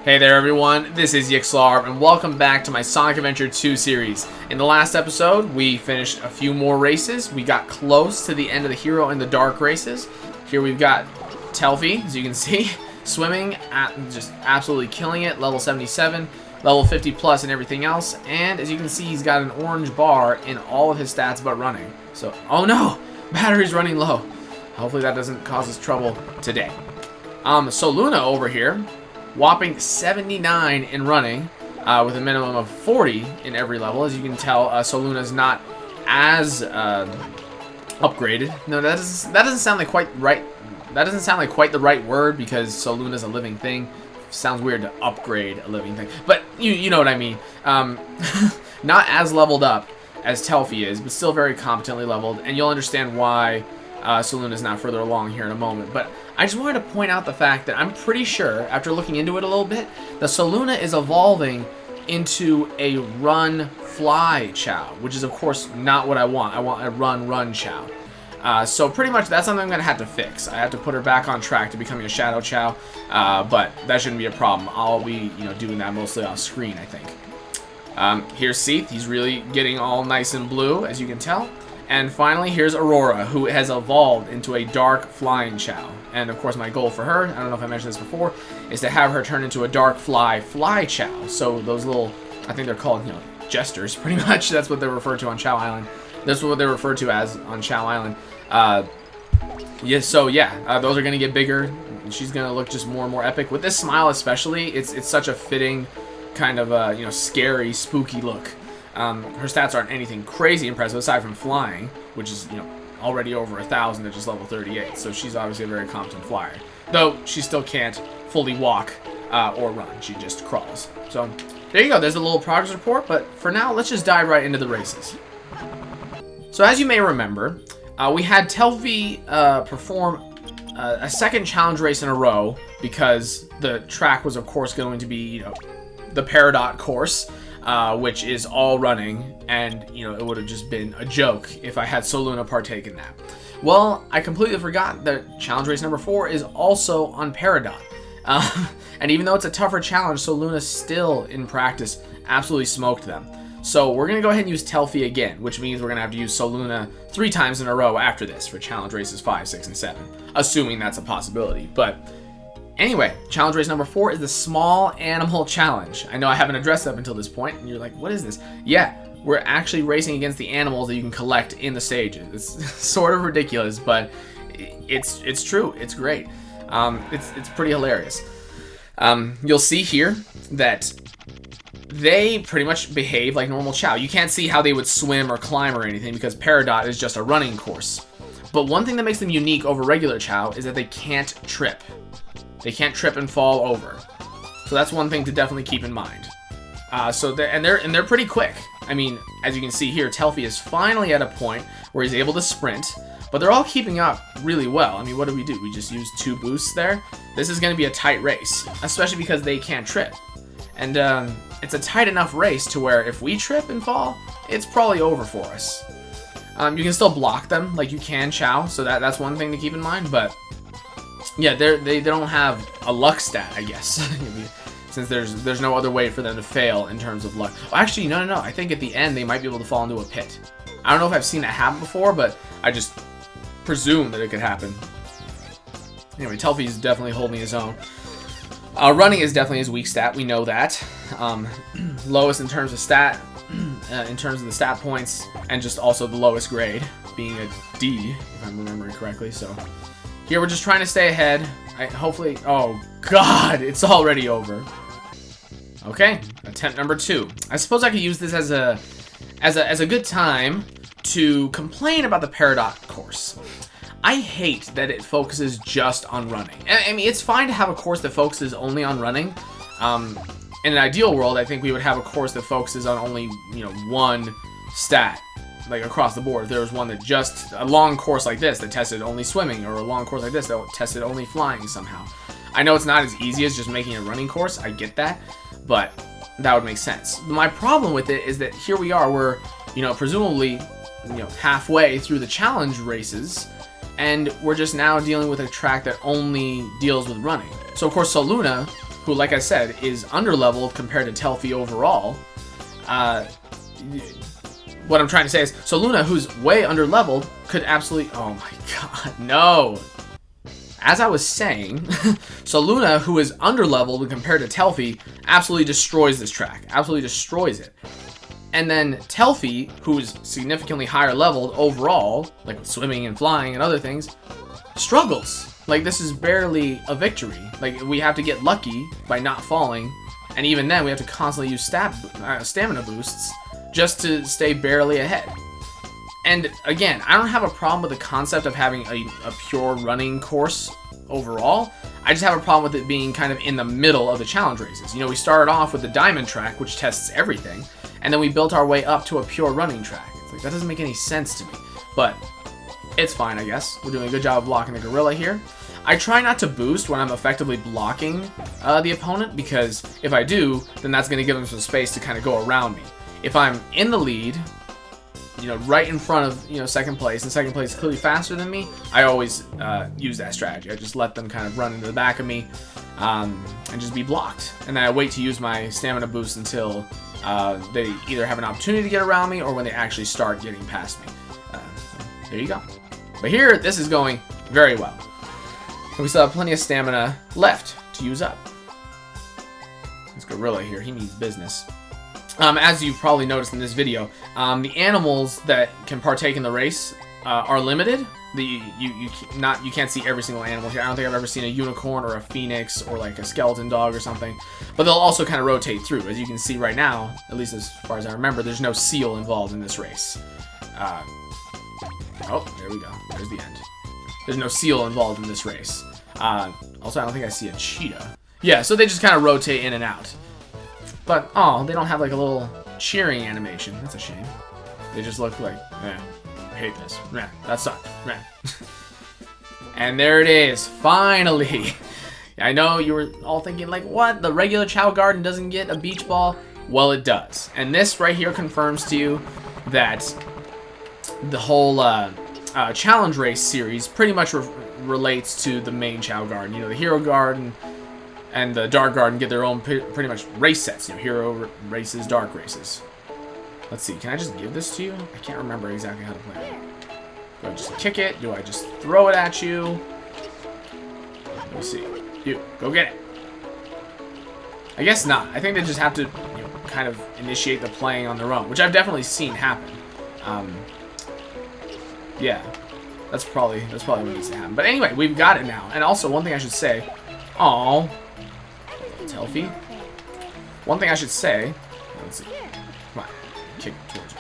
Hey there everyone, this is Yxlarb and welcome back to my Sonic Adventure 2 series. In the last episode, we finished a few more races. We got close to the end of the Hero in the Dark races. Here we've got Telfi, as you can see, swimming, just absolutely killing it, level 77, level 50 plus and everything else. And as you can see, he's got an orange bar in all of his stats but running. So, oh no, battery's running low. Hopefully that doesn't cause us trouble today. Soluna over here, whopping 79 in running, with a minimum of 40 in every level. As you can tell, Soluna's not as upgraded. No, that doesn't sound like quite right. That doesn't sound like quite the right word because Soluna's a living thing. Sounds weird to upgrade a living thing, but you know what I mean. Not as leveled up as Telfi is, but still very competently leveled, and you'll understand why Soluna is not further along here in a moment. But I just wanted to point out the fact that I'm pretty sure, after looking into it a little bit, that Soluna is evolving into a run-fly Chao, which is, of course, not what I want. I want a run-run Chao. So pretty much that's something I'm going to have to fix. I have to put her back on track to becoming a Shadow Chao, but that shouldn't be a problem. I'll be, doing that mostly off screen, I think. Here's Seath. He's really getting all nice and blue, as you can tell. And finally, here's Aurora, who has evolved into a dark flying Chao. And of course, my goal for her, I don't know if I mentioned this before, is to have her turn into a dark fly Chao. So those little, I think they're called, jesters, pretty much. That's what they're referred to on Chao Island. That's what they're referred to as on Chao Island. Those are going to get bigger. She's going to look just more and more epic. With this smile especially, it's such a fitting kind of, scary, spooky look. Her stats aren't anything crazy impressive aside from flying, which is, already over 1,000 at just level 38. So she's obviously a very competent flyer. Though she still can't fully walk or run. She just crawls. So there you go. There's a little progress report. But for now, let's just dive right into the races. So as you may remember, we had Telfi perform a second challenge race in a row because the track was, of course, going to be, the Peridot course. Which is all running, and it would have just been a joke if I had Soluna partake in that. Well, I completely forgot that challenge race number 4 is also on Peridot. And even though it's a tougher challenge, Soluna still, in practice, absolutely smoked them. So we're going to go ahead and use Telfi again, which means we're going to have to use Soluna 3 times in a row after this for challenge races 5, 6, and 7, assuming that's a possibility. But anyway, challenge race number 4 is the Small Animal Challenge. I know I haven't addressed that up until this point, and you're like, what is this? Yeah, we're actually racing against the animals that you can collect in the stages. It's sort of ridiculous, but it's true. It's great. It's pretty hilarious. You'll see here that they pretty much behave like normal Chao. You can't see how they would swim or climb or anything because Peridot is just a running course. But one thing that makes them unique over regular Chao is that they can't trip. They can't trip and fall over. So that's one thing to definitely keep in mind. They're pretty quick. I mean, as you can see here, Telfi is finally at a point where he's able to sprint, but they're all keeping up really well. I mean, what do? We just used 2 boosts there. This is going to be a tight race, especially because they can't trip. And it's a tight enough race to where if we trip and fall, it's probably over for us. You can still block them like you can Chao, so that's one thing to keep in mind, but yeah, they don't have a luck stat, I guess, since there's no other way for them to fail in terms of luck. Well, actually, no. I think at the end they might be able to fall into a pit. I don't know if I've seen that happen before, but I just presume that it could happen. Anyway, Telfi is definitely holding his own. Running is definitely his weak stat. We know that. Lowest in terms of stat, in terms of the stat points, and just also the lowest grade, being a D, if I'm remembering correctly. So here we're just trying to stay ahead. Hopefully, oh god, it's already over. Okay, attempt number 2. I suppose I could use this as a good time to complain about the Peridot course. I hate that it focuses just on running. I mean, it's fine to have a course that focuses only on running. In an ideal world, I think we would have a course that focuses on only, one stat, like across the board. If there was one that just, a long course like this that tested only swimming, or a long course like this that tested only flying somehow. I know it's not as easy as just making a running course, I get that, but that would make sense. My problem with it is that here we are, we're, presumably, halfway through the challenge races, and we're just now dealing with a track that only deals with running. So of course Soluna who, like I said, is underleveled compared to Telfi overall. What I'm trying to say is, Soluna, who's way underleveled, could absolutely... Oh my god, no! As I was saying, Soluna, who is underleveled compared to Telfi, absolutely destroys this track. Absolutely destroys it. And then Telfi, who is significantly higher leveled overall, like with swimming and flying and other things, struggles. Like, this is barely a victory. Like, we have to get lucky by not falling, and even then we have to constantly use stamina boosts just to stay barely ahead. And again, I don't have a problem with the concept of having a pure running course overall. I just have a problem with it being kind of in the middle of the challenge races. You know, we started off with the diamond track, which tests everything, and then we built our way up to a pure running track. It's like, that doesn't make any sense to me. But it's fine, I guess. We're doing a good job of blocking the gorilla here. I try not to boost when I'm effectively blocking the opponent, because if I do, then that's going to give them some space to kind of go around me. If I'm in the lead, you know, right in front of, you know, second place, and second place is clearly faster than me, I always use that strategy. I just let them kind of run into the back of me and just be blocked. And then I wait to use my stamina boost until they either have an opportunity to get around me or when they actually start getting past me. There you go. But here, this is going very well. And we still have plenty of stamina left to use up. This gorilla here, he means business. As you've probably noticed in this video, the animals that can partake in the race are limited. You can't see every single animal here. I don't think I've ever seen a unicorn or a phoenix or like a skeleton dog or something. But they'll also kind of rotate through. As you can see right now, at least as far as I remember, there's no seal involved in this race. Oh, there we go. There's the end. There's no seal involved in this race. Also, I don't think I see a cheetah. Yeah, so they just kind of rotate in and out. But, oh, they don't have like a little cheering animation. That's a shame. They just look like, I hate this. That sucked. And there it is. Finally. I know you were all thinking, like, what? The regular Chao Garden doesn't get a beach ball? Well, it does. And this right here confirms to you that the whole challenge race series pretty much relates to the main Chao Garden. You know, the Hero Garden and the Dark Garden get their own pretty much race sets. You know, Hero races, Dark races. Let's see, can I just give this to you? I can't remember exactly how to play it. Do I just kick it? Do I just throw it at you? Let me see. You, go get it. I guess not. I think they just have to, you know, kind of initiate the playing on their own, which I've definitely seen happen. Yeah, that's probably what needs to happen. But anyway, we've got it now. And also, one thing I should say, oh, Telfi. One thing I should say. Let's see. Come on, kick towards you.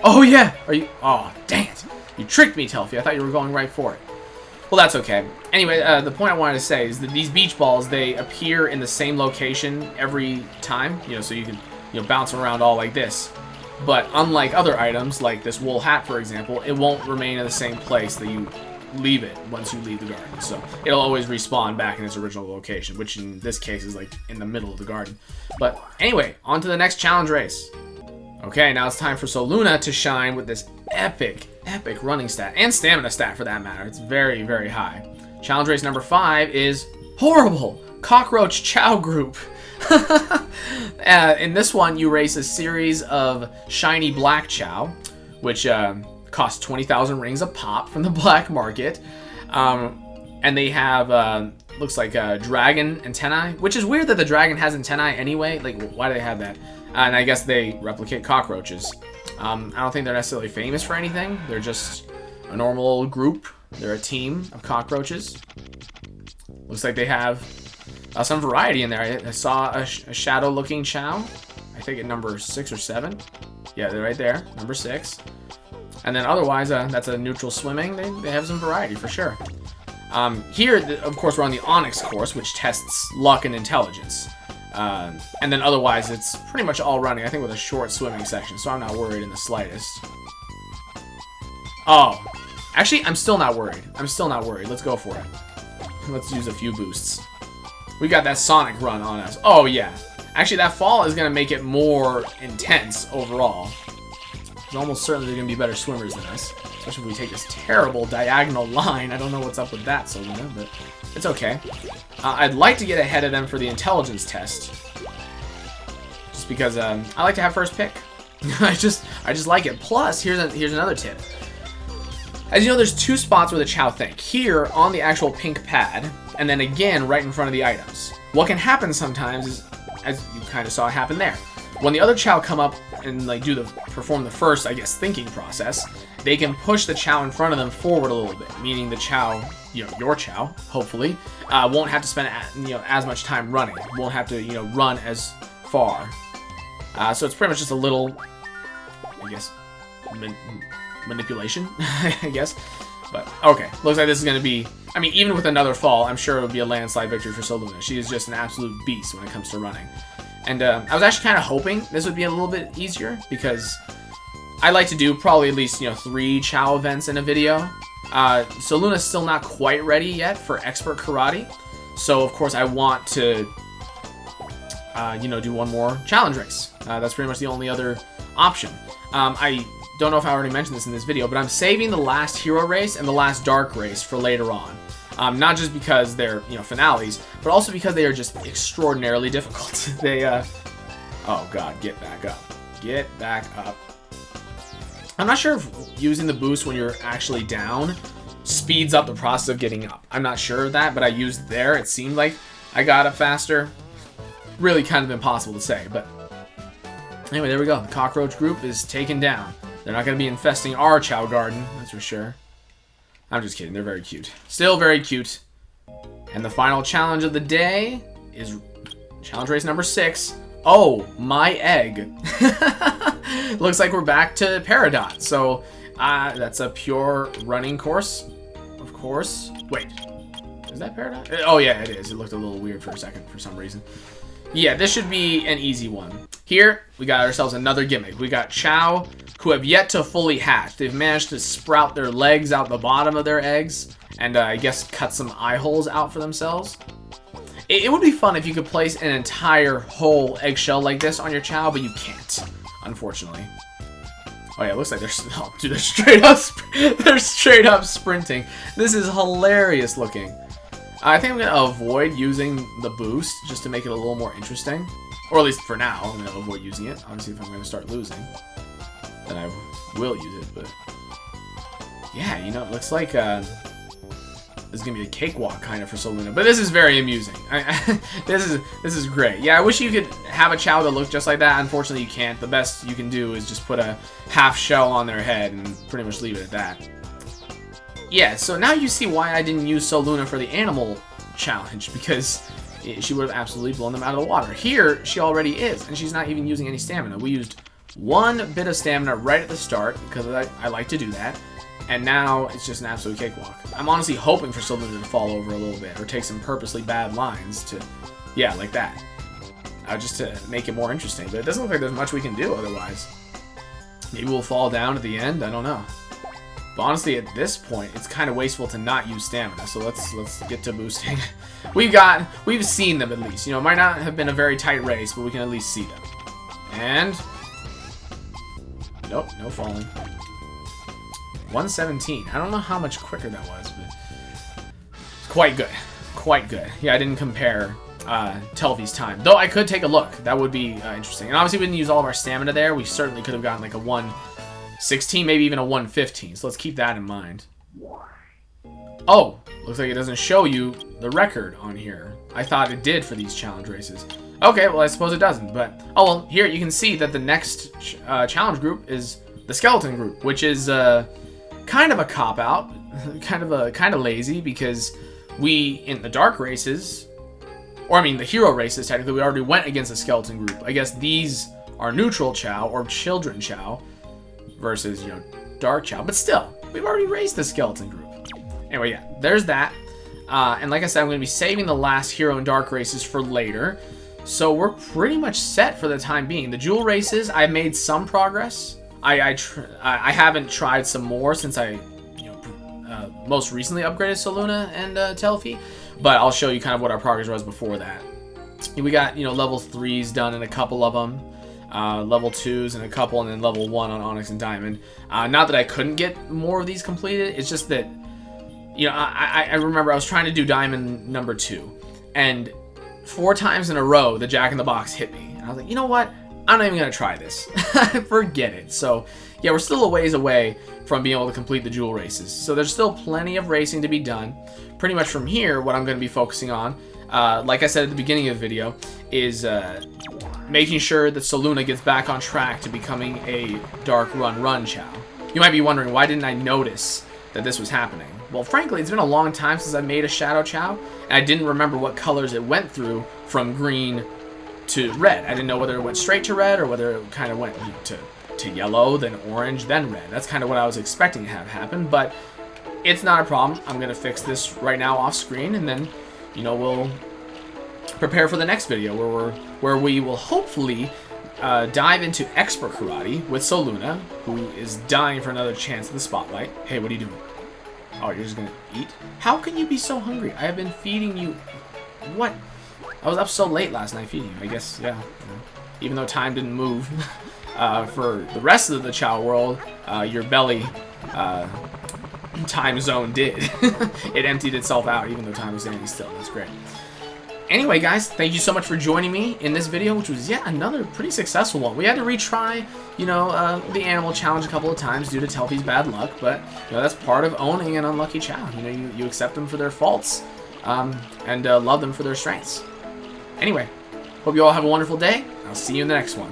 Oh yeah, are you? Oh, dang it! You tricked me, Telfi. I thought you were going right for it. Well, that's okay. Anyway, the point I wanted to say is that these beach balls, they appear in the same location every time. You know, so you can, you know, bounce around all like this. But unlike other items, like this wool hat, for example, it won't remain in the same place that you leave it once you leave the garden. So it'll always respawn back in its original location, which in this case is like in the middle of the garden. But anyway, on to the next challenge race. Okay, now it's time for Soluna to shine with this epic running stat, and stamina stat for that matter. It's very, very high. Challenge race number 5 is horrible. Cockroach Chao group. In this one, you race a series of shiny black Chao, which cost 20,000 rings a pop from the black market. And they have, looks like dragon antennae, which is weird that the dragon has antennae anyway. Like, why do they have that? And I guess they replicate cockroaches. I don't think they're necessarily famous for anything. They're just a normal group. They're a team of cockroaches. Looks like they have some variety in there. I saw a shadow-looking Chao. I think at number 6 or 7. Yeah, they're right there, number 6. And then otherwise, that's a neutral swimming. They have some variety for sure. Here, of course, we're on the Onyx course, which tests luck and intelligence. And then otherwise, it's pretty much all running, I think, with a short swimming section, so I'm not worried in the slightest. Oh, actually, I'm still not worried. Let's go for it. Let's use a few boosts. We got that Sonic run on us. Oh, yeah. Actually, that fall is going to make it more intense overall. It's almost certainly they're going to be better swimmers than us. Especially if we take this terrible diagonal line. I don't know what's up with that, Soluna, but it's okay. I'd like to get ahead of them for the intelligence test. Just because I like to have first pick. I just like it. Plus, here's another tip. As you know, there's 2 spots where the Chao think. Here, on the actual pink pad, and then again right in front of the items. What can happen sometimes is, as you kind of saw happen there, when the other Chao come up and like perform the first, I guess, thinking process, they can push the Chao in front of them forward a little bit, meaning the Chao, your Chao, hopefully, won't have to spend as much time running, won't have to run as far. So it's pretty much just a little, I guess, manipulation, I guess. But okay, looks like this is gonna be. I mean, even with another fall, I'm sure it would be a landslide victory for Soluna. She is just an absolute beast when it comes to running. And I was actually kind of hoping this would be a little bit easier because I like to do probably at least 3 Chao events in a video. Soluna's still not quite ready yet for expert karate, so of course I want to do one more challenge race. That's pretty much the only other option. I don't know if I already mentioned this in this video, but I'm saving the last hero race and the last dark race for later on. Not just because they're, finales, but also because they are just extraordinarily difficult. They, oh god, get back up. Get back up. I'm not sure if using the boost when you're actually down speeds up the process of getting up. I'm not sure of that, but I used it there. It seemed like I got up faster. Really kind of impossible to say, but anyway, there we go. The cockroach group is taken down. They're not going to be infesting our Chao garden, that's for sure. I'm just kidding. They're very cute. Still very cute. And the final challenge of the day is challenge race number 6. Oh, my egg. Looks like we're back to Peridot. So that's a pure running course, of course. Wait, is that Peridot? Oh yeah, it is. It looked a little weird for a second for some reason. Yeah, this should be an easy one. Here, we got ourselves another gimmick. We got Chao, who have yet to fully hatch. They've managed to sprout their legs out the bottom of their eggs, and I guess cut some eye holes out for themselves. It would be fun if you could place an entire whole eggshell like this on your Chao, but you can't, unfortunately. Oh yeah, it looks like they're straight up sprinting. This is hilarious looking. I think I'm going to avoid using the boost just to make it a little more interesting. Or at least for now, I'm going to avoid using it. Obviously, if I'm going to start losing, then I will use it. But yeah, it looks like this is going to be a cakewalk kind of for Soluna. But this is very amusing. This is great. Yeah, I wish you could have a Chao that looked just like that. Unfortunately, you can't. The best you can do is just put a half shell on their head and pretty much leave it at that. Yeah, so now you see why I didn't use Soluna for the animal challenge, because she would have absolutely blown them out of the water. Here, she already is, and she's not even using any stamina. We used 1 bit of stamina right at the start, because I like to do that, and now it's just an absolute cakewalk. I'm honestly hoping for Soluna to fall over a little bit, or take some purposely bad lines to, yeah, like that. Just to make it more interesting, but it doesn't look like there's much we can do otherwise. Maybe we'll fall down at the end, I don't know. But honestly, at this point, it's kind of wasteful to not use stamina. So let's get to boosting. We've seen them at least. It might not have been a very tight race, but we can at least see them. And nope, no falling. 117. I don't know how much quicker that was, but quite good, quite good. Yeah, I didn't compare Telfi's time, though. I could take a look. That would be interesting. And obviously, we didn't use all of our stamina there. We certainly could have gotten like a 116, maybe even a 115, so let's keep that in mind. Oh, looks like it doesn't show you the record on here. I thought it did for these challenge races. Okay, well, I suppose it doesn't, but oh well, here you can see that the next challenge group is the skeleton group, which is kind of a cop-out, kind of lazy, because we, in the dark races, or I mean the hero races, technically, we already went against the skeleton group. I guess these are neutral Chao, or children Chao, versus, dark Chao, but still, we've already raised the skeleton group. Anyway, yeah, there's that. And like I said, I'm going to be saving the last hero and dark races for later. So we're pretty much set for the time being. The jewel races, I made some progress. I haven't tried some more since I, most recently upgraded Soluna and Telfi. But I'll show you kind of what our progress was before that. We got, level 3s done in a couple of them. level 2s and a couple, and then level 1 on Onyx and Diamond. Not that I couldn't get more of these completed, it's just that, you know, I remember I was trying to do Diamond number 2, and 4 times in a row the Jack-in-the-Box hit me. And I was like, you know what? I'm not even going to try this. Forget it. So, yeah, we're still a ways away from being able to complete the jewel races. So there's still plenty of racing to be done. Pretty much from here, what I'm going to be focusing on, like I said at the beginning of the video, is making sure that Soluna gets back on track to becoming a Dark Run Chao. You might be wondering, why didn't I notice that this was happening? Well, frankly, it's been a long time since I made a Shadow Chao, and I didn't remember what colors it went through from green to red. I didn't know whether it went straight to red or whether it kind of went to yellow, then orange, then red. That's kind of what I was expecting to have happen, but it's not a problem. I'm going to fix this right now off screen, and then, you know, we'll prepare for the next video where we will hopefully dive into expert karate with Soluna, who is dying for another chance at the spotlight. Hey, what are you doing? Oh, you're just gonna eat? How can you be so hungry? I have been feeding you. What? I was up so late last night feeding you. I guess, yeah. You know, even though time didn't move for the rest of the Chao world, your belly time zone did. It emptied itself out even though time was standing still. That's great. Anyway, guys, thank you so much for joining me in this video, which was yet another pretty successful one. We had to retry, you know, the animal challenge a couple of times due to Telpy's bad luck, but, you know, that's part of owning an unlucky Chao. You know, you accept them for their faults, and love them for their strengths. Anyway, hope you all have a wonderful day. I'll see you in the next one.